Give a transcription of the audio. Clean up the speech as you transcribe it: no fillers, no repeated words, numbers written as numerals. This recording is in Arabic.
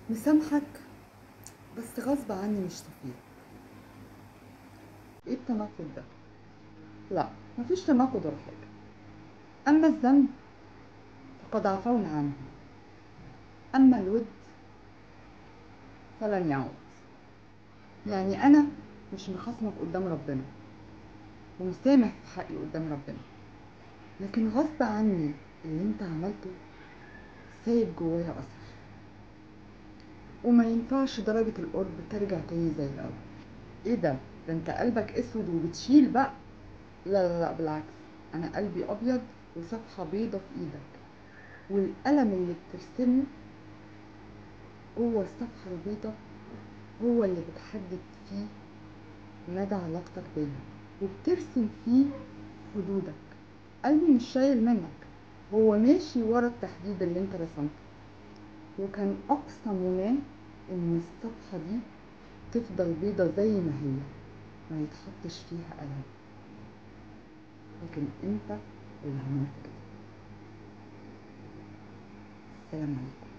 مسامحك بس غصب عني مش صفية. ايه التناقض ده؟ لا، مفيش تناقض ولا حاجة. أما الذنب فقد عفونا عنه، أما الود فلن يعود. يعني أنا مش مخاصمك قدام ربنا ومسامح في حقي قدام ربنا، لكن غصب عني اللي انت عملته سايب جوايا أثر، وما ينفعش درجة القرب ترجع تاني زي الأول. ايه ده انت قلبك اسود وبتشيل بقى؟ لا لا لا، بالعكس، انا قلبي ابيض وصفحة بيضة في ايدك، والقلم اللي بترسمه جوه الصفحة البيضة هو اللي بتحدد فيه مدى علاقتك بيا، وبترسم فيه حدودك. قلبي مش شايل منك، هو ماشي ورا التحديد اللي انت رسمته، وكان اقصى مناه ان الصفحة دي تفضل بيضة زي ما هي، ما يتحطش فيها قلم، لكن انت اللي عملت كده. السلام عليكم.